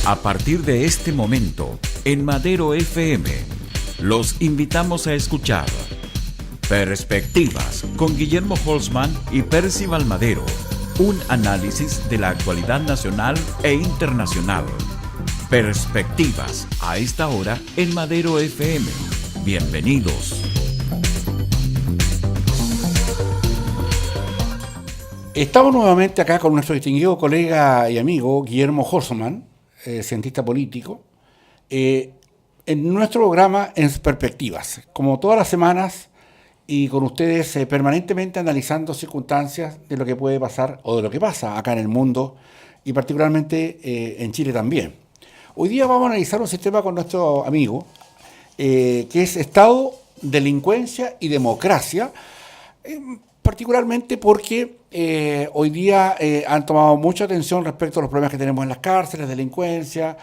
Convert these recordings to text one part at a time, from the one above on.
A partir de este momento, en Madero FM, los invitamos a escuchar Perspectivas con Guillermo Holzman y Percival Madero, un análisis de la actualidad nacional e internacional. Perspectivas, a esta hora en Madero FM. Bienvenidos. Estamos nuevamente acá con nuestro distinguido colega y amigo Guillermo Holzman, cientista político, en nuestro programa En Perspectivas, como todas las semanas, y con ustedes permanentemente analizando circunstancias de lo que puede pasar o de lo que pasa acá en el mundo y particularmente en Chile también. Hoy día vamos a analizar un sistema con nuestro amigo que es Estado, Delincuencia y Democracia, particularmente porque hoy día han tomado mucha atención respecto a los problemas que tenemos en las cárceles, delincuencia,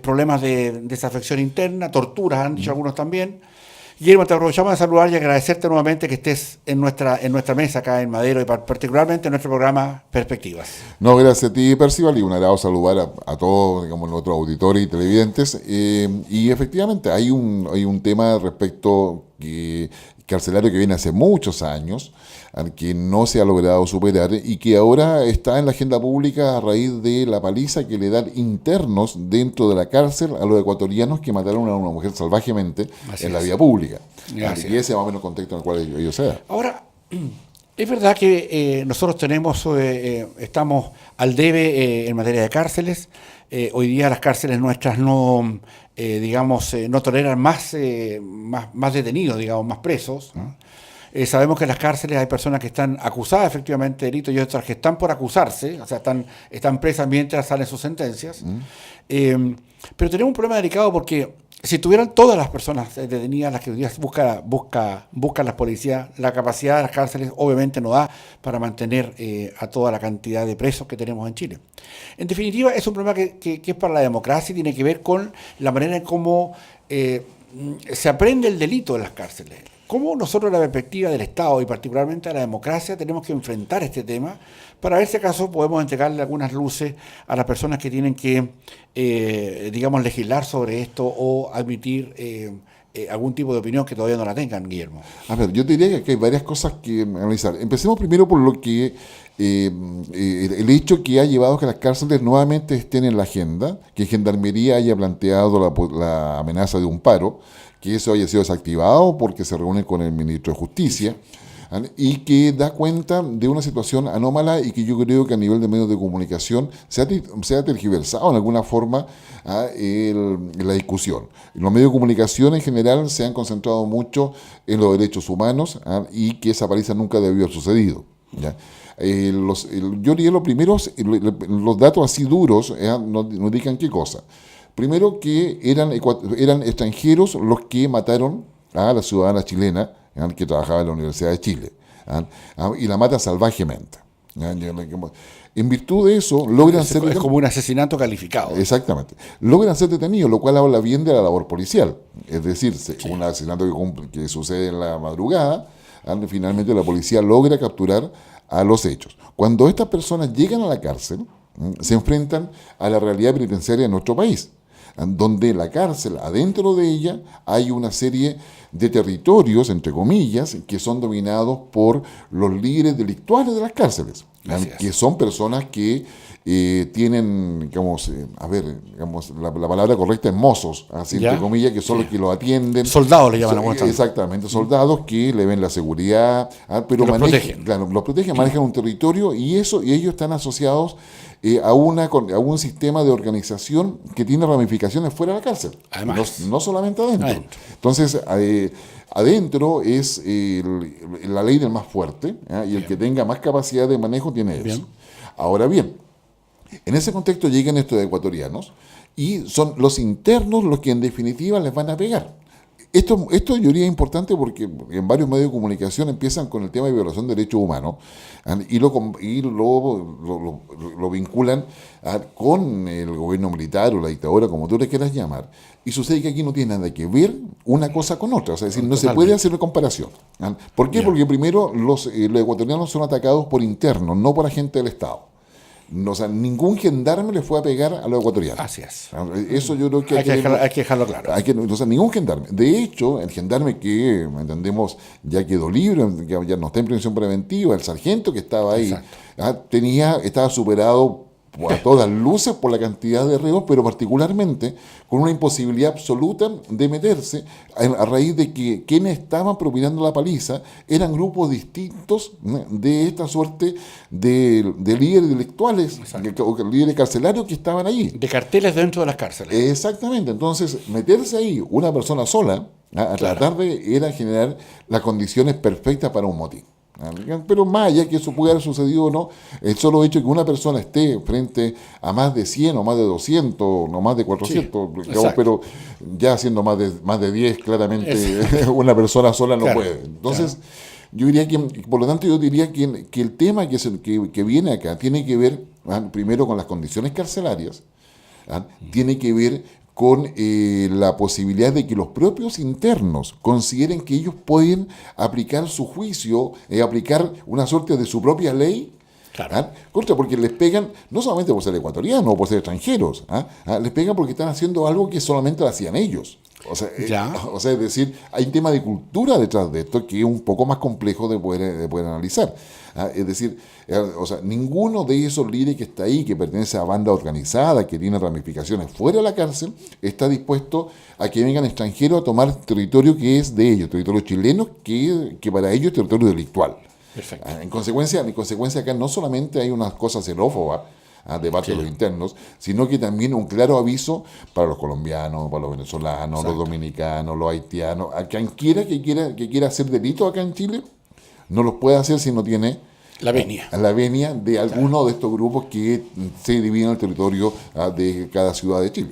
problemas de desafección interna, torturas, han dicho algunos también. Guillermo, te aprovechamos de saludar y agradecerte nuevamente que estés en nuestra mesa acá en Madero y particularmente en nuestro programa Perspectivas. No, gracias a ti, Percival, y un agrado saludar a todos, digamos, nuestros auditores y televidentes. Y efectivamente hay un tema respecto carcelario que viene hace muchos años, que no se ha logrado superar y que ahora está en la agenda pública a raíz de la paliza que le dan internos dentro de la cárcel a los ecuatorianos que mataron a una mujer salvajemente en la vía pública. Y ese es más o menos el contexto en el cual ellos se dan. Ahora, es verdad que nosotros estamos al debe en materia de cárceles. Hoy día las cárceles nuestras no toleran más detenidos, digamos, más presos, ¿no? Sabemos que en las cárceles hay personas que están acusadas efectivamente de delitos y otras que están por acusarse, o sea, están presas mientras salen sus sentencias. Pero tenemos un problema delicado porque si tuvieran todas las personas detenidas, las que hoy día buscan las policías, la capacidad de las cárceles obviamente no da para mantener a toda la cantidad de presos que tenemos en Chile. En definitiva, es un problema que es para la democracia y tiene que ver con la manera en cómo se aprende el delito en las cárceles. ¿Cómo nosotros, en la perspectiva del Estado y particularmente de la democracia, tenemos que enfrentar este tema para ver si acaso podemos entregarle algunas luces a las personas que tienen que, legislar sobre esto o admitir algún tipo de opinión que todavía no la tengan, Guillermo? A ver, yo diría que hay varias cosas que analizar. Empecemos primero por lo que el hecho que ha llevado a que las cárceles nuevamente estén en la agenda, que Gendarmería haya planteado la amenaza de un paro, que eso haya sido desactivado porque se reúne con el ministro de Justicia, y que da cuenta de una situación anómala y que yo creo que a nivel de medios de comunicación se ha tergiversado en alguna forma la discusión. Los medios de comunicación en general se han concentrado mucho en los derechos humanos, y que esa paliza nunca debió haber sucedido, ¿ya? Yo diría los datos así duros nos indican qué cosa. Primero que eran extranjeros los que mataron a la ciudadana chilena que trabajaba en la Universidad de Chile, y la matan salvajemente. En virtud de eso, logran ser detenidos. Es como un asesinato calificado. Exactamente. Logran ser detenidos, lo cual habla bien de la labor policial. Es decir, un asesinato que sucede en la madrugada, finalmente la policía logra capturar a los hechos. Cuando estas personas llegan a la cárcel, se enfrentan a la realidad penitenciaria de nuestro país, donde la cárcel, adentro de ella, hay una serie de territorios, entre comillas, que son dominados por los líderes delictuales de las cárceles, que son personas que tienen, la palabra correcta es mozos, así entre comillas, que son los que lo atienden. Soldados le llaman a muestra. Exactamente, soldados que le ven la seguridad, pero los protegen, manejan un territorio y ellos están asociados a un sistema de organización que tiene ramificaciones fuera de la cárcel. Además, no solamente adentro. Entonces, adentro es la ley del más fuerte, y el que tenga más capacidad de manejo tiene eso. Bien. Ahora bien, en ese contexto llegan estos ecuatorianos y son los internos los que en definitiva les van a pegar. Esto yo diría importante porque en varios medios de comunicación empiezan con el tema de violación de derechos humanos y lo vinculan con el gobierno militar o la dictadura, como tú le quieras llamar. Y sucede que aquí no tiene nada que ver una cosa con otra. O sea, es decir, no se puede hacer una comparación. ¿Por qué? Porque primero los ecuatorianos son atacados por internos, no por agentes del Estado. O sea, ningún gendarme le fue a pegar a los ecuatorianos. Así es. Eso yo creo que Hay que dejarlo claro. o sea, ningún gendarme. De hecho, el gendarme que, entendemos, ya quedó libre, ya no está en prisión preventiva, el sargento que estaba ahí, estaba superado a todas luces por la cantidad de reos, pero particularmente con una imposibilidad absoluta de meterse a raíz de que quienes estaban propinando la paliza eran grupos distintos de esta suerte de líderes intelectuales, o líderes carcelarios que estaban allí. De carteles dentro de las cárceles. Exactamente, entonces meterse ahí una persona sola a tratar de era generar las condiciones perfectas para un motín. Pero más allá que eso pueda haber sucedido o no, el solo hecho de que una persona esté frente a más de 100 o más de 200 no más de 400, pero ya siendo más de 10 claramente una persona sola no puede. Entonces yo diría que, por lo tanto yo diría que el tema que viene acá tiene que ver primero con las condiciones carcelarias, tiene que ver con la posibilidad de que los propios internos consideren que ellos pueden aplicar su juicio, aplicar una suerte de su propia ley, porque les pegan, no solamente por ser ecuatorianos o por ser extranjeros, les pegan porque están haciendo algo que solamente lo hacían ellos. O sea, es decir, hay un tema de cultura detrás de esto que es un poco más complejo de poder analizar. Es decir, ninguno de esos líderes que está ahí, que pertenece a banda organizada, que tiene ramificaciones fuera de la cárcel, está dispuesto a que vengan extranjeros a tomar territorio que es de ellos, territorio chileno, que para ellos es territorio delictual. Perfecto. En consecuencia acá no solamente hay unas cosas xenófobas de parte de los internos, sino que también un claro aviso para los colombianos, para los venezolanos, los dominicanos, los haitianos, a quien quiera que quiera hacer delito acá en Chile, no los puede hacer si no tiene la venia de alguno de estos grupos que se dividen el territorio de cada ciudad de Chile.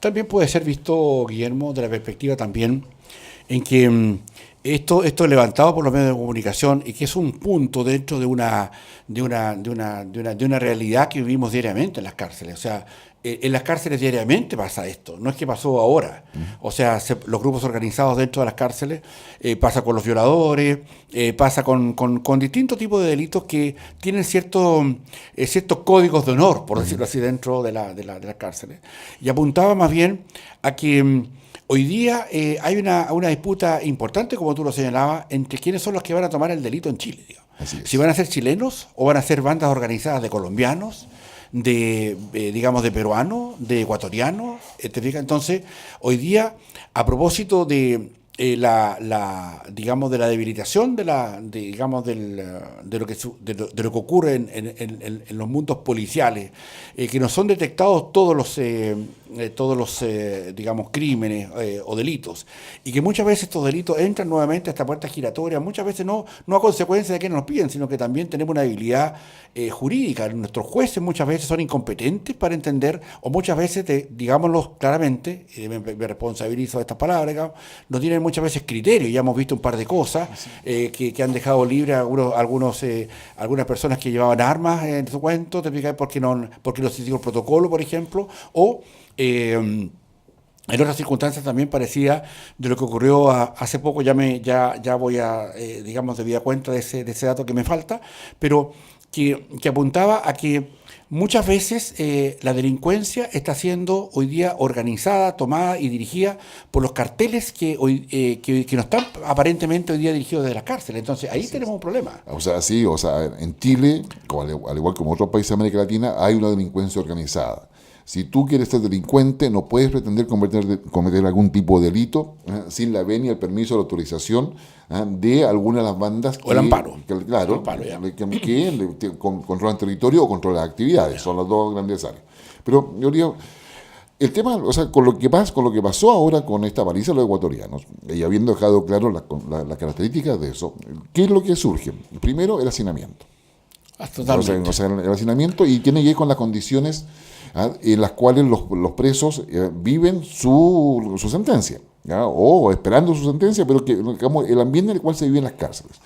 También puede ser visto, Guillermo, de la perspectiva también en que esto levantado por los medios de comunicación y que es un punto dentro de una realidad que vivimos diariamente en las cárceles. O sea, en las cárceles diariamente pasa esto, no es que pasó ahora. O sea, los grupos organizados dentro de las cárceles, pasa con los violadores, pasa con distintos tipos de delitos que tienen ciertos códigos de honor, por decirlo así, dentro de las cárceles. Y apuntaba más bien a que hoy día hay una disputa importante, como tú lo señalabas, entre quiénes son los que van a tomar el delito en Chile. Si van a ser chilenos o van a ser bandas organizadas de colombianos, de peruanos, de ecuatorianos. Entonces, hoy día, a propósito de la debilitación de lo que ocurre en los mundos policiales, que no son detectados todos los crímenes o delitos, y que muchas veces estos delitos entran nuevamente a esta puerta giratoria, muchas veces no a consecuencia de que nos piden, sino que también tenemos una debilidad jurídica. Nuestros jueces muchas veces son incompetentes para entender, o muchas veces, digámoslo claramente, me responsabilizo de estas palabras, no tienen muchas veces criterio. Ya hemos visto un par de cosas que han dejado libre a algunas personas que llevaban armas en su cuento, porque no siguió el protocolo, por ejemplo, o en otras circunstancias también parecía de lo que ocurrió hace poco. Ya voy a, debida cuenta de ese dato que me falta, pero que apuntaba a que muchas veces la delincuencia está siendo hoy día organizada, tomada y dirigida por los carteles que no están aparentemente hoy día dirigidos desde las cárceles. Entonces ahí tenemos un problema. En Chile, al igual como otros países de América Latina, hay una delincuencia organizada. Si tú quieres ser delincuente, no puedes pretender cometer algún tipo de delito sin la venia, el permiso, la autorización de alguna de las bandas o el amparo. Que controlan territorio o controlan actividades. Son las dos grandes áreas. Pero yo digo, el tema, con lo que pasó ahora con esta paliza de los ecuatorianos, y habiendo dejado claro las características de eso, ¿qué es lo que surge? Primero, el hacinamiento. El hacinamiento, y tiene que ver con las condiciones en las cuales los presos viven su sentencia, o esperando su sentencia, pero el ambiente en el cual se vive en las cárceles.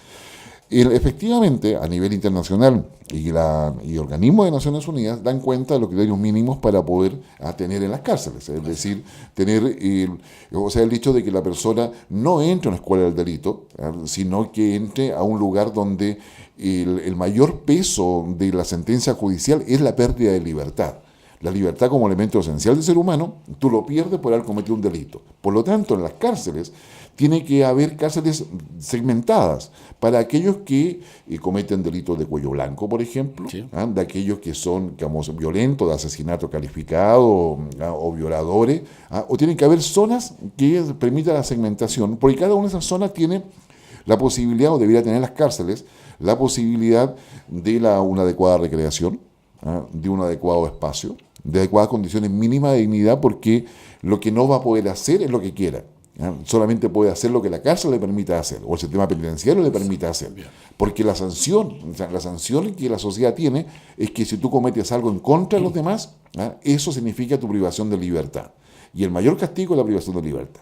Efectivamente, a nivel internacional y organismos de Naciones Unidas dan cuenta de los criterios mínimos para poder tener en las cárceles. Es decir, tener el dicho de que la persona no entre a una escuela del delito, sino que entre a un lugar donde el mayor peso de la sentencia judicial es la pérdida de libertad. La libertad como elemento esencial del ser humano, tú lo pierdes por haber cometido un delito. Por lo tanto, en las cárceles tiene que haber cárceles segmentadas para aquellos que cometen delitos de cuello blanco, por ejemplo, Sí. de aquellos que son, digamos, violentos, de asesinato calificado o violadores, o tienen que haber zonas que permitan la segmentación, porque cada una de esas zonas tiene la posibilidad, o debería tener las cárceles, la posibilidad de una adecuada recreación, de un adecuado espacio, de adecuadas condiciones mínimas de dignidad, porque lo que no va a poder hacer es lo que quiera. Solamente puede hacer lo que la cárcel le permita hacer, o el sistema penitenciario le permita hacer. Porque la sanción que la sociedad tiene es que si tú cometes algo en contra de los demás, eso significa tu privación de libertad. Y el mayor castigo es la privación de libertad.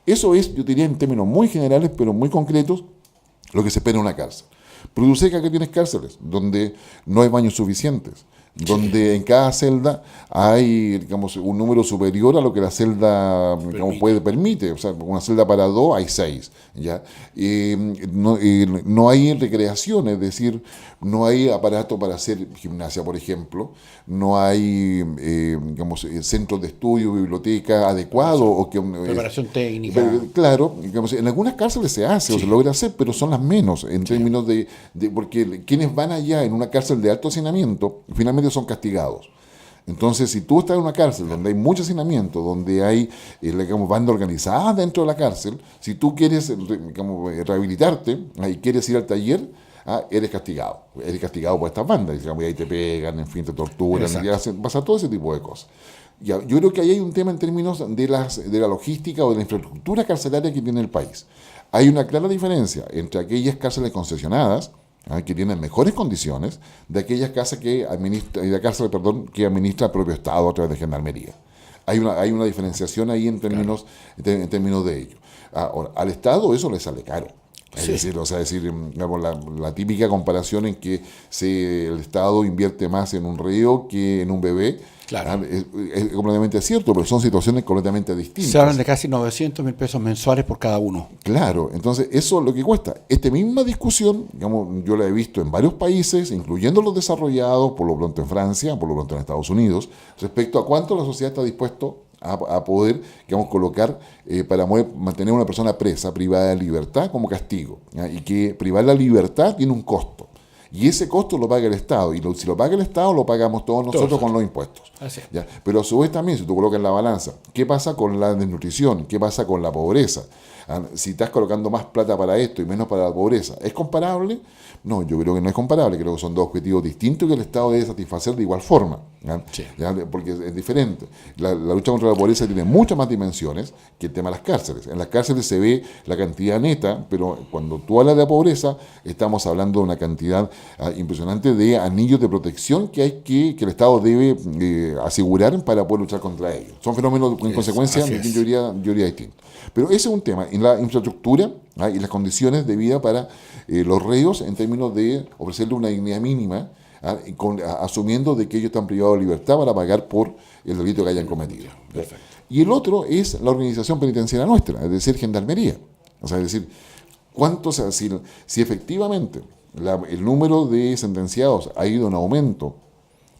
Eso es, yo diría en términos muy generales, pero muy concretos, lo que se espera en una cárcel. Produce que aquí tienes cárceles donde no hay baños suficientes, donde en cada celda hay, digamos, un número superior a lo que la celda permite. O sea, una celda para 2 hay 6, ¿ya? No hay recreación, es decir, no hay aparato para hacer gimnasia, por ejemplo, no hay, centros de estudio, biblioteca adecuado. O que, preparación técnica. Claro, digamos, en algunas cárceles se hace o se logra hacer, pero son las menos en términos de porque quienes van allá en una cárcel de alto hacinamiento, finalmente son castigados. Entonces, si tú estás en una cárcel donde hay mucho hacinamiento, donde hay, bandas organizadas dentro de la cárcel, si tú quieres, rehabilitarte y quieres ir al taller, eres castigado. Eres castigado por estas bandas, y ahí te pegan, en fin, te torturan, pasa todo ese tipo de cosas. Yo creo que ahí hay un tema en términos de la logística o de la infraestructura carcelaria que tiene el país. Hay una clara diferencia entre aquellas cárceles concesionadas, que tienen mejores condiciones, de aquellas cárceles que administra el propio Estado a través de Gendarmería. Hay una diferenciación ahí en términos de ello. Ahora, al Estado eso le sale caro. Es decir, digamos, la típica comparación en que el Estado invierte más en un reo que en un bebé. Claro. Es completamente cierto, pero son situaciones completamente distintas. Se hablan de casi 900.000 pesos mensuales por cada uno. Claro, entonces eso es lo que cuesta. Esta misma discusión, digamos, yo la he visto en varios países, incluyendo los desarrollados, por lo pronto en Francia, por lo pronto en Estados Unidos, respecto a cuánto la sociedad está dispuesto a poder, colocar para mantener a una persona presa, privada de libertad como castigo, ¿ya? Y que privar la libertad tiene un costo. Y ese costo lo paga el Estado. Y si lo paga el Estado, lo pagamos todos nosotros con los impuestos. Así es. ¿Ya? Pero a su vez también, si tú colocas en la balanza, ¿qué pasa con la desnutrición? ¿Qué pasa con la pobreza? Si estás colocando más plata para esto y menos para la pobreza, ¿es comparable? No, yo creo que no es comparable. Creo que son dos objetivos distintos que el Estado debe satisfacer de igual forma. Sí. Porque es diferente. La lucha contra la pobreza tiene muchas más dimensiones que el tema de las cárceles. En las cárceles se ve la cantidad neta, pero cuando tú hablas de la pobreza, estamos hablando de una cantidad impresionante de anillos de protección que el Estado debe asegurar para poder luchar contra ellos. Son fenómenos, en consecuencia, yo diría distintos. Pero ese es un tema, en la infraestructura y las condiciones de vida para los reos en términos de ofrecerle una dignidad mínima, asumiendo de que ellos están privados de libertad para pagar por el delito que hayan cometido. Perfecto. Y el otro es la organización penitenciaria nuestra, es decir, Gendarmería. O sea, es decir, si efectivamente el número de sentenciados ha ido en aumento,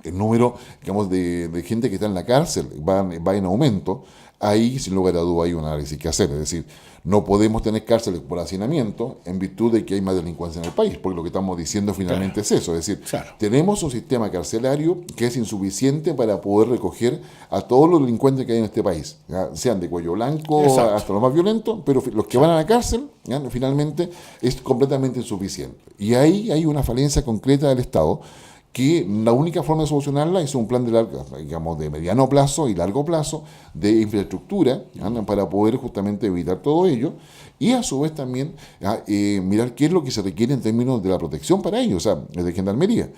el número, de gente que está en la cárcel va en aumento, ahí, sin lugar a duda, hay un análisis que hacer. Es decir, no podemos tener cárceles por hacinamiento en virtud de que hay más delincuencia en el país, porque lo que estamos diciendo finalmente es eso. Es decir, tenemos un sistema carcelario que es insuficiente para poder recoger a todos los delincuentes que hay en este país, sean de cuello blanco hasta los más violentos, pero los que van a la cárcel, finalmente, es completamente insuficiente. Y ahí hay una falencia concreta del Estado, que la única forma de solucionarla es un plan de mediano plazo y largo plazo de infraestructura, para poder justamente evitar todo ello, y a su vez también mirar qué es lo que se requiere en términos de la protección para ellos, o sea, de Gendarmería.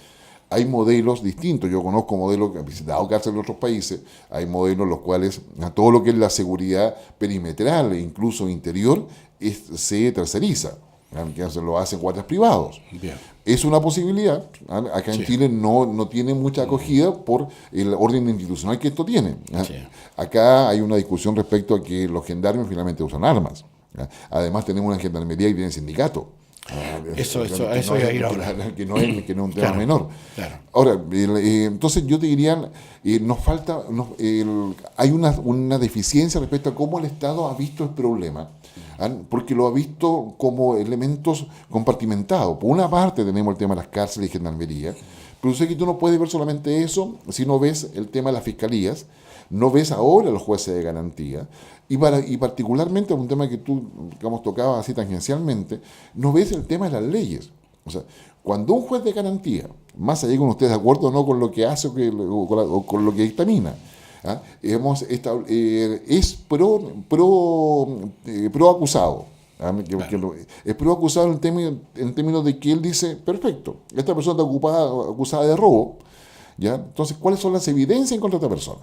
Hay modelos distintos, yo conozco modelos que han visitado cárceles de otros países, hay modelos en los cuales todo lo que es la seguridad perimetral e incluso interior se terceriza. que se lo hacen guardias privados. Bien. Es una posibilidad. Acá en Sí. Chile no tiene mucha acogida por el orden institucional que esto tiene. Sí. Acá hay una discusión respecto a que los gendarmes finalmente usan armas. Además tenemos una gendarmería que tiene sindicato. Eso Que iba a ir ahora. que no es un tema Claro, menor. claro. Ahora, entonces yo te diría, nos falta, hay una deficiencia respecto a cómo el Estado ha visto el problema, porque lo ha visto como elementos compartimentados. Por una parte tenemos el tema de las cárceles y gendarmería, pero sé que tú no puedes ver solamente eso si no ves el tema de las fiscalías, no ves ahora los jueces de garantía, y particularmente un tema que tú, digamos, tocabas así tangencialmente, no ves el tema de las leyes. O sea, cuando un juez de garantía, más allá con ustedes de acuerdo o no con lo que hace o con lo que dictamina, es pro acusado. Claro. Es pro acusado en términos de que él dice, perfecto, esta persona está acusada de robo, ¿ya? Entonces, ¿cuáles son las evidencias en contra de esta persona?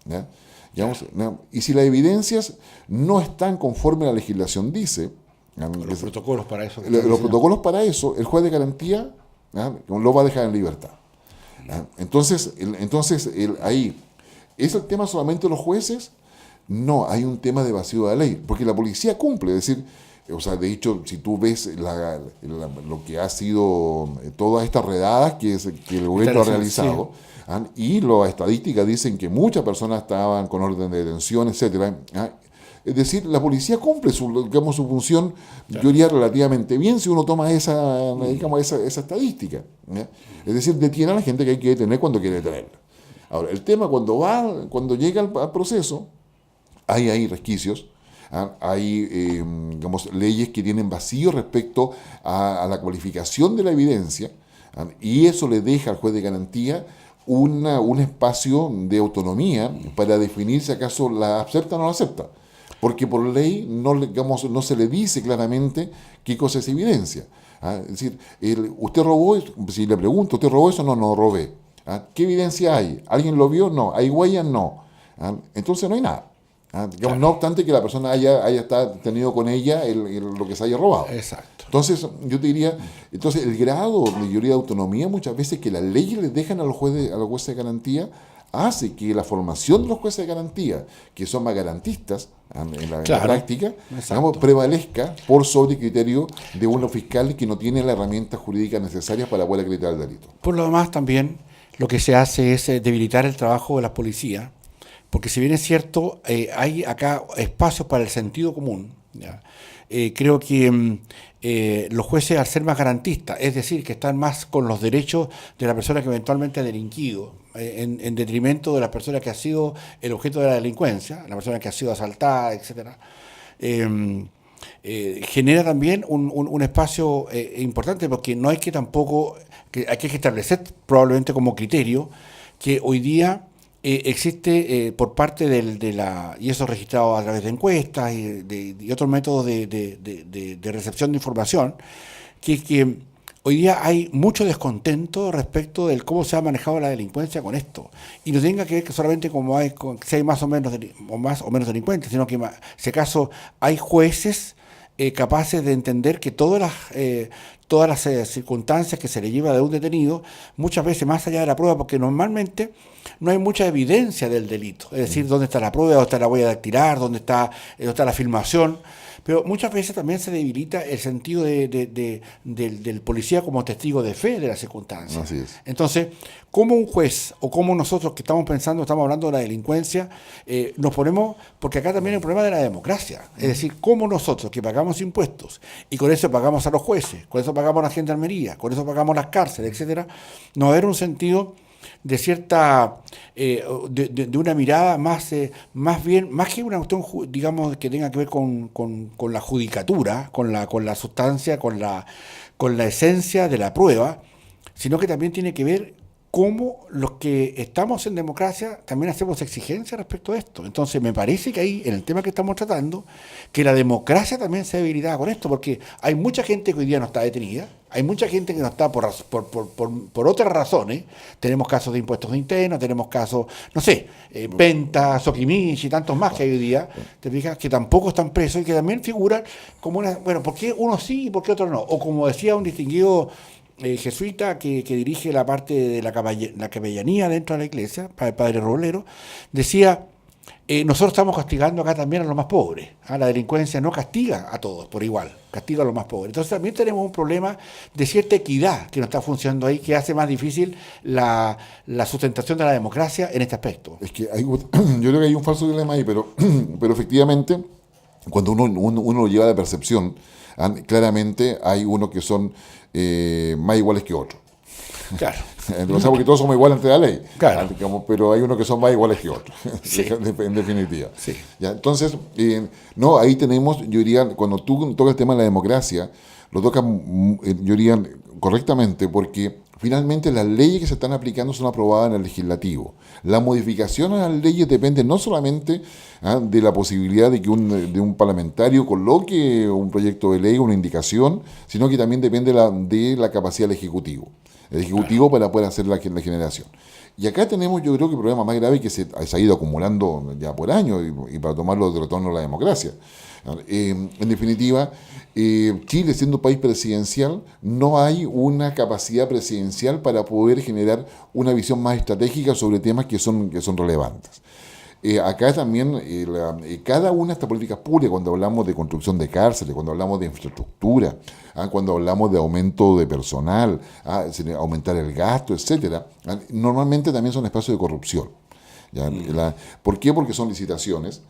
¿Ya? Digamos, ¿no? Y si las evidencias no están conforme a la legislación dice, Los protocolos para eso. los protocolos para eso, el juez de garantía lo va a dejar en libertad. Entonces, ahí, ¿es el tema solamente de los jueces? No, hay un tema de vacío de la ley, porque la policía cumple, es decir, o sea, de hecho, si tú ves lo que ha sido todas estas redadas que el gobierno ha realizado, y las estadísticas dicen que muchas personas estaban con orden de detención, etcétera. Es decir, la policía cumple su función, yo diría, relativamente bien si uno toma esa estadística. ¿Ya? Es decir, detiene a la gente que hay que detener cuando quiere detenerla. Ahora, el tema cuando llega al proceso, hay resquicios, hay leyes que tienen vacío respecto a la cualificación de la evidencia, y eso le deja al juez de garantía un espacio de autonomía para definir si acaso la acepta o no la acepta. Porque por ley no se le dice claramente qué cosa es evidencia. Es decir, usted robó, si le pregunto, ¿usted robó eso? No robé. ¿Qué evidencia hay? ¿Alguien lo vio? No. ¿Hay huellas? No. Entonces no hay nada. Claro. No obstante que la persona haya tenido con ella lo que se haya robado. Exacto. Entonces, yo te diría, el grado de autonomía muchas veces que las leyes les dejan a los jueces de garantía hace que la formación de los jueces de garantía, que son más garantistas en la práctica, prevalezca por sobre criterio de uno fiscal que no tiene las herramientas jurídicas necesarias para poder acreditar el delito. Por lo demás, también lo que se hace es debilitar el trabajo de la policía, porque si bien es cierto, hay acá espacios para el sentido común, ¿ya? Creo que los jueces, al ser más garantistas, es decir, que están más con los derechos de la persona que eventualmente ha delinquido, en detrimento de la persona que ha sido el objeto de la delincuencia, la persona que ha sido asaltada, etcétera, genera también un espacio importante, porque no hay que tampoco, hay que establecer probablemente como criterio que hoy día existe por parte y eso registrado a través de encuestas y otros métodos de recepción de información, que hoy día hay mucho descontento respecto de cómo se ha manejado la delincuencia con esto. Y no tenga que ver que solamente si hay más o menos delincuentes, sino que si acaso hay jueces capaces de entender que todas las circunstancias que se le lleva de un detenido, muchas veces más allá de la prueba, porque normalmente no hay mucha evidencia del delito, es decir, dónde está la prueba, dónde está la huella dactilar, dónde está la filmación, pero muchas veces también se debilita el sentido del policía como testigo de fe de las circunstancias. Así es. Entonces, como un juez o como nosotros que estamos hablando de la delincuencia, nos ponemos, porque acá también hay un problema de la democracia, es decir, como nosotros que pagamos impuestos y con eso pagamos a los jueces, con eso pagamos a la gendarmería, con eso pagamos las cárceles, etcétera, no va a haber un sentido de cierta de una mirada más bien, más que una cuestión, digamos, que tenga que ver con la judicatura, con la sustancia, con la esencia de la prueba, sino que también tiene que ver cómo los que estamos en democracia también hacemos exigencias respecto a esto. Entonces me parece que ahí, en el tema que estamos tratando, que la democracia también se ve debilitada con esto, porque hay mucha gente que hoy día no está detenida, hay mucha gente que no está por otras razones. Tenemos casos de impuestos internos, tenemos casos, no sé, Penta, Sokimich y tantos más que hay hoy día, te fijas, que tampoco están presos y que también figuran como una, bueno, ¿por qué uno sí y por qué otro no? O como decía un distinguido jesuita que dirige la parte de la capellanía dentro de la iglesia, el padre Roblero, decía, nosotros estamos castigando acá también a los más pobres. La delincuencia no castiga a todos por igual, castiga a los más pobres. Entonces también tenemos un problema de cierta equidad que no está funcionando ahí, que hace más difícil la sustentación de la democracia en este aspecto. Es que yo creo que hay un falso dilema ahí, pero efectivamente, cuando uno lo lleva a la percepción, claramente hay unos que son más iguales que otros. Claro. O sea, porque todos somos iguales ante la ley. Claro. Pero hay unos que son más iguales que otros, Sí. en definitiva. Sí. ¿Ya? Entonces, no, ahí tenemos, yo diría, cuando tú tocas el tema de la democracia, lo tocas, yo diría, correctamente, porque finalmente las leyes que se están aplicando son aprobadas en el legislativo. La modificación a las leyes depende no solamente de la posibilidad de que de un parlamentario coloque un proyecto de ley, una indicación, sino que también depende de la capacidad del Ejecutivo. El Ejecutivo para poder hacer la generación. Y acá tenemos, yo creo que el problema más grave que se ha ido acumulando ya por años y para tomarlo de retorno a la democracia. En definitiva, Chile, siendo un país presidencial, no hay una capacidad presidencial para poder generar una visión más estratégica sobre temas que son relevantes. Acá también, cada una de estas políticas públicas, cuando hablamos de construcción de cárceles, cuando hablamos de infraestructura, cuando hablamos de aumento de personal, aumentar el gasto, etcétera, normalmente también son espacios de corrupción. ¿Ya? ¿Por qué? Porque son licitaciones,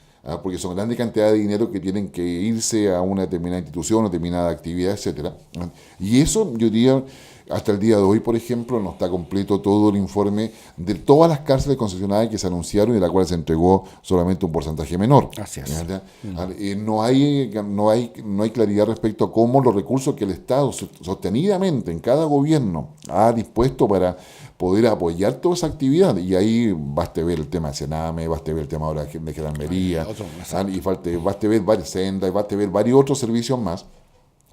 porque son grandes cantidades de dinero que tienen que irse a una determinada institución, una determinada actividad, etcétera. Y eso, yo diría, hasta el día de hoy, por ejemplo, no está completo todo el informe de todas las cárceles concesionarias que se anunciaron y de las cuales se entregó solamente un porcentaje menor. Así es. No hay claridad respecto a cómo los recursos que el Estado sostenidamente en cada gobierno ha dispuesto para poder apoyar toda esa actividad. Y ahí baste ver el tema de Sename, baste ver el tema ahora de Gendarmería, y baste ver varias sendas, y baste ver varios otros servicios más.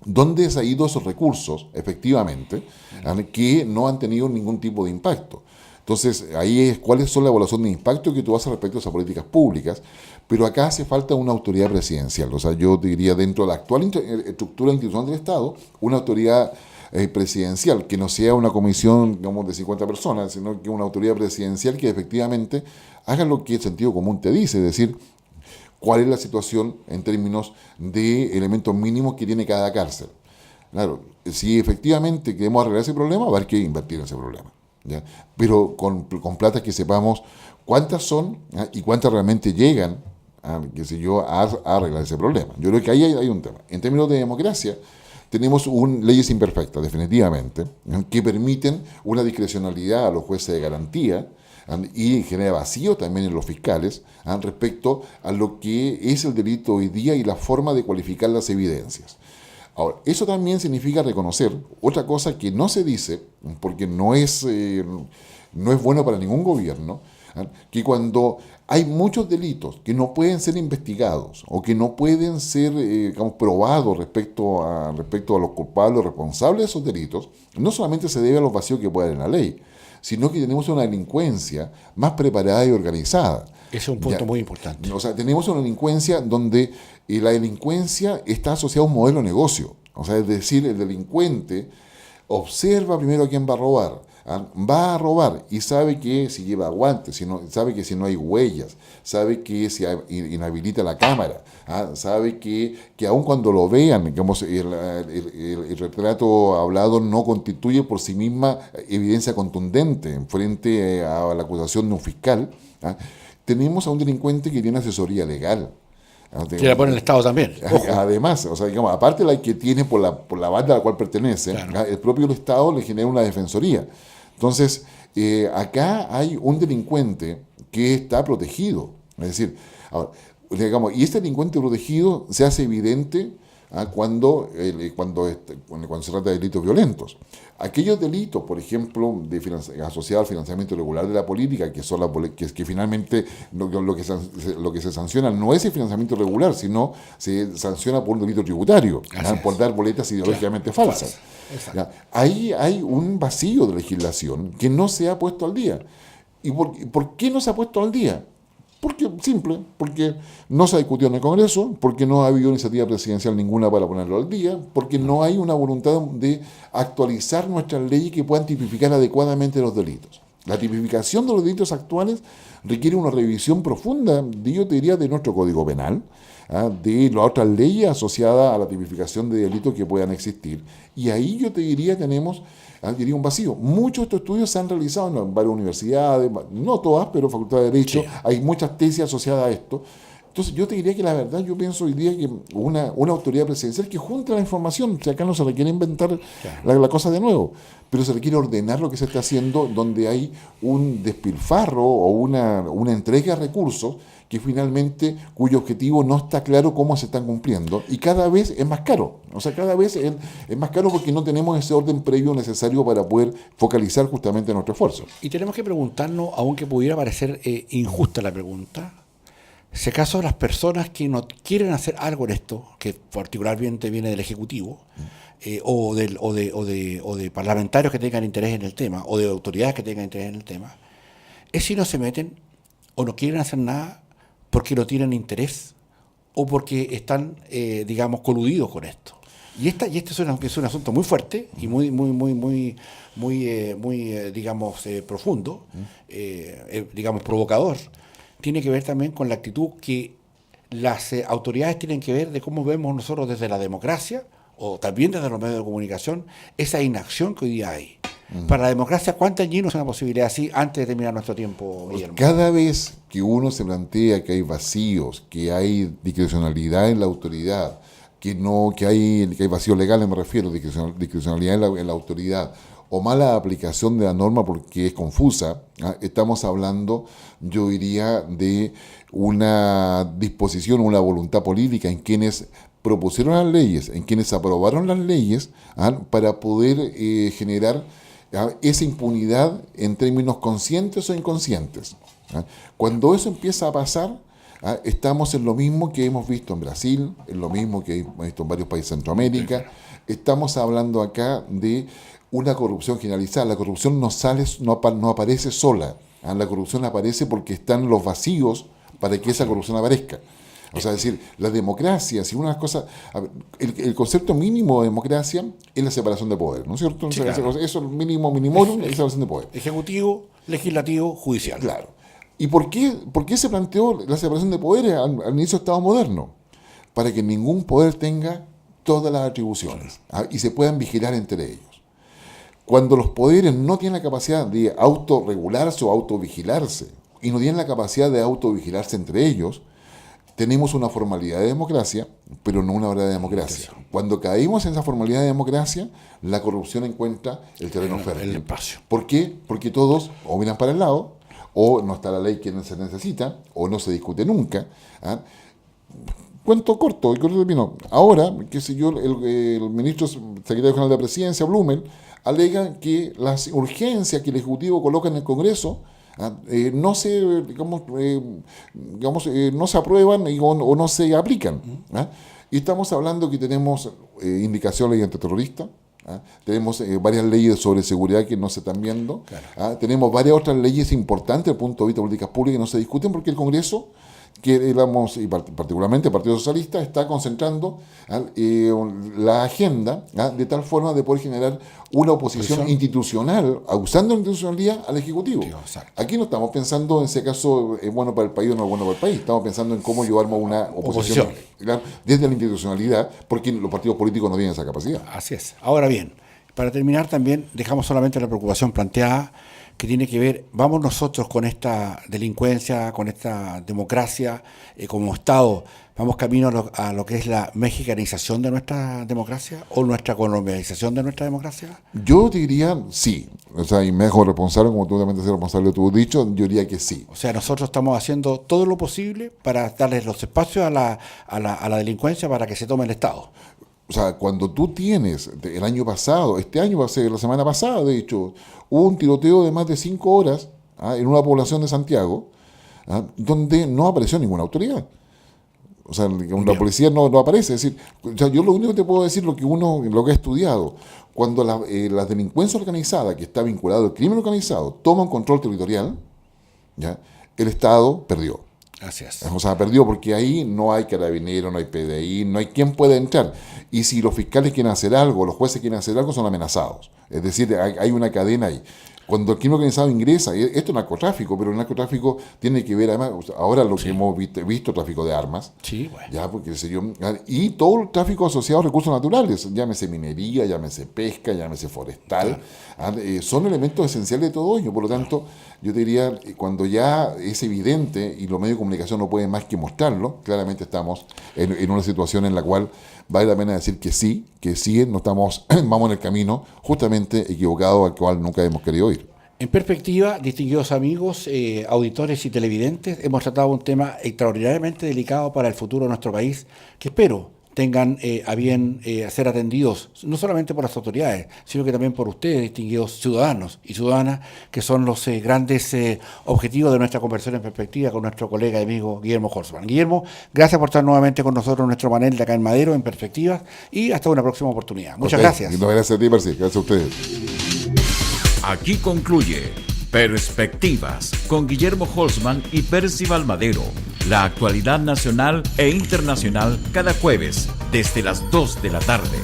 ¿Dónde se han ido esos recursos, efectivamente, que no han tenido ningún tipo de impacto? Entonces, ahí es cuáles son la evaluación de impacto que tú haces respecto a esas políticas públicas, pero acá hace falta una autoridad presidencial. O sea, yo diría, dentro de la actual estructura institucional del Estado, una autoridad presidencial, que no sea una comisión, digamos, de 50 personas, sino que una autoridad presidencial que efectivamente haga lo que el sentido común te dice, es decir, cuál es la situación en términos de elementos mínimos que tiene cada cárcel. Claro, si efectivamente queremos arreglar ese problema, va a haber que invertir en ese problema, ¿ya? Pero con plata que sepamos cuántas son y cuántas realmente llegan a arreglar ese problema. Yo creo que ahí hay un tema. En términos de democracia, tenemos leyes imperfectas, definitivamente, que permiten una discrecionalidad a los jueces de garantía, y genera vacío también en los fiscales respecto a lo que es el delito hoy día y la forma de cualificar las evidencias. Ahora, eso también significa reconocer otra cosa que no se dice, porque no es bueno para ningún gobierno, que cuando hay muchos delitos que no pueden ser investigados o que no pueden ser probados respecto a los culpables responsables de esos delitos, no solamente se debe a los vacíos que puede haber en la ley, sino que tenemos una delincuencia más preparada y organizada. Ese es un punto muy importante. O sea, tenemos una delincuencia donde la delincuencia está asociada a un modelo de negocio. O sea, es decir, el delincuente observa primero a quién va a robar. Va a robar y sabe que si lleva guantes, sabe que si no hay huellas, sabe que si inhabilita la cámara, sabe que aun cuando lo vean, digamos, el retrato hablado no constituye por sí misma evidencia contundente frente a la acusación de un fiscal. Tenemos a un delincuente que tiene asesoría legal. Que la pone el Estado también. Ojo. Además, o sea, digamos, aparte de la que tiene por la banda a la cual pertenece, claro, el propio Estado le genera una defensoría. Entonces, acá hay un delincuente que está protegido. Es decir, ahora, digamos, y este delincuente protegido se hace evidente cuando se trata de delitos violentos. Aquellos delitos, por ejemplo, asociados al financiamiento irregular de la política, que son que finalmente lo que se sanciona no es el financiamiento irregular, sino se sanciona por un delito tributario, por dar boletas ideológicamente falsas. Ahí hay un vacío de legislación que no se ha puesto al día. ¿Y por qué no se ha puesto al día? Porque no se ha discutido en el Congreso, porque no ha habido iniciativa presidencial ninguna para ponerlo al día, porque no hay una voluntad de actualizar nuestras leyes que puedan tipificar adecuadamente los delitos. La tipificación de los delitos actuales requiere una revisión profunda, yo te diría, de nuestro Código Penal, de las otras leyes asociadas a la tipificación de delitos que puedan existir. Y ahí yo te diría tenemos un vacío. Muchos de estos estudios se han realizado en varias universidades, no todas, pero Facultad de Derecho, sí. Hay muchas tesis asociadas a esto. Entonces yo te diría que la verdad, yo pienso hoy día que una autoridad presidencial que junte la información, si acá no se requiere inventar la cosa de nuevo, pero se requiere ordenar lo que se está haciendo donde hay un despilfarro o una entrega de recursos que finalmente, cuyo objetivo no está claro cómo se están cumpliendo, y cada vez es más caro. O sea, cada vez es más caro porque no tenemos ese orden previo necesario para poder focalizar justamente nuestro esfuerzo. Y tenemos que preguntarnos, aunque pudiera parecer injusta la pregunta, si acaso las personas que no quieren hacer algo en esto, que particularmente viene del Ejecutivo, o de parlamentarios que tengan interés en el tema, o de autoridades que tengan interés en el tema, es si no se meten o no quieren hacer nada porque no tienen interés o porque están, coludidos con esto. Y este es un asunto muy fuerte y muy profundo, provocador. Tiene que ver también con la actitud que las autoridades tienen que ver de cómo vemos nosotros desde la democracia o también desde los medios de comunicación esa inacción que hoy día hay. Para la democracia, ¿cuántos años es una posibilidad así antes de terminar nuestro tiempo, Guillermo? Cada vez que uno se plantea que hay vacíos, que hay discrecionalidad en la autoridad, que hay vacío legal, me refiero, discrecionalidad en la autoridad, o mala aplicación de la norma porque es confusa, estamos hablando, yo diría, de una disposición, una voluntad política en quienes propusieron las leyes, en quienes aprobaron las leyes, para poder generar esa impunidad en términos conscientes o inconscientes. Cuando eso empieza a pasar, estamos en lo mismo que hemos visto en Brasil, en lo mismo que hemos visto en varios países de Centroamérica. Estamos hablando acá de una corrupción generalizada. La corrupción no aparece sola. La corrupción aparece porque están los vacíos para que esa corrupción aparezca. O sea, es decir, la democracia, si una de las cosas... El concepto mínimo de democracia es la separación de poder, ¿no es cierto? Sí, claro. Eso es el mínimo es la separación de poder. Ejecutivo, legislativo, judicial. Claro. ¿Y por qué se planteó la separación de poderes al inicio del Estado moderno? Para que ningún poder tenga todas las atribuciones y se puedan vigilar entre ellos. Cuando los poderes no tienen la capacidad de autorregularse o autovigilarse y no tienen la capacidad de autovigilarse entre ellos, tenemos una formalidad de democracia, pero no una verdadera democracia. Cuando caímos en esa formalidad de democracia, la corrupción encuentra el terreno fértil. El espacio. ¿Por qué? Porque todos o miran para el lado, o no está la ley que se necesita, o no se discute nunca. Cuento corto, termino. Ahora, el ministro secretario general de la Presidencia, Blumel, alega que las urgencias que el Ejecutivo coloca en el Congreso no se aprueban o no se aplican. Y estamos hablando que tenemos indicación de ley antiterrorista, tenemos varias leyes sobre seguridad que no se están viendo, tenemos varias otras leyes importantes desde el punto de vista de políticas públicas que no se discuten porque el Congreso, y particularmente el Partido Socialista, está concentrando la agenda de tal forma de poder generar una oposición institucional, usando la institucionalidad al Ejecutivo. Aquí no estamos pensando en si acaso es bueno para el país o no es bueno para el país, estamos pensando en cómo llevamos una oposición desde la institucionalidad, porque los partidos políticos no tienen esa capacidad. Así es. Ahora bien, para terminar también dejamos solamente la preocupación planteada que tiene que ver, vamos nosotros con esta delincuencia, con esta democracia, como Estado, vamos camino a lo que es la mexicanización de nuestra democracia o nuestra colombianización de nuestra democracia. Yo diría sí, o sea, y me dejo responsable, como tú también te haces responsable de tu dicho, yo diría que sí. O sea, nosotros estamos haciendo todo lo posible para darles los espacios a la delincuencia para que se tome el Estado. O sea, cuando tú tienes, el año pasado, este año va a ser la semana pasada, de hecho, hubo un tiroteo de más de 5 horas en una población de Santiago, donde no apareció ninguna autoridad. O sea, la policía no aparece. Es decir, o sea, yo lo único que te puedo decir, lo que he estudiado, cuando la delincuencia organizada, que está vinculada al crimen organizado, toma un control territorial, ¿ya? El Estado perdió. Así es. O sea, perdió porque ahí no hay carabinero, no hay PDI, no hay quien pueda entrar. Y si los fiscales quieren hacer algo, los jueces quieren hacer algo, son amenazados. Es decir, hay una cadena ahí. Cuando el crimen organizado ingresa, esto es narcotráfico, pero el narcotráfico tiene que ver, además, ahora lo que hemos visto, tráfico de armas, sí, bueno. ya, porque y todo el tráfico asociado a recursos naturales, llámese minería, llámese pesca, llámese forestal, son elementos esenciales de todo ello. Por lo tanto, yo te diría, cuando ya es evidente y los medios de comunicación no pueden más que mostrarlo, claramente estamos en una situación en la cual vale la pena decir que sí, no estamos, vamos en el camino justamente equivocado al cual nunca hemos querido ir. En perspectiva, distinguidos amigos, auditores y televidentes, hemos tratado un tema extraordinariamente delicado para el futuro de nuestro país, que espero tengan a bien ser atendidos, no solamente por las autoridades, sino que también por ustedes, distinguidos ciudadanos y ciudadanas, que son los grandes objetivos de nuestra conversación en perspectiva con nuestro colega y amigo Guillermo Holzman. Guillermo, gracias por estar nuevamente con nosotros en nuestro panel de acá en Madero, en Perspectivas, y hasta una próxima oportunidad. Muchas gracias. No, gracias a ti, Percy. Gracias a ustedes. Aquí concluye Perspectivas con Guillermo Holzman y Percival Madero. La actualidad nacional e internacional cada jueves desde las 2 de la tarde.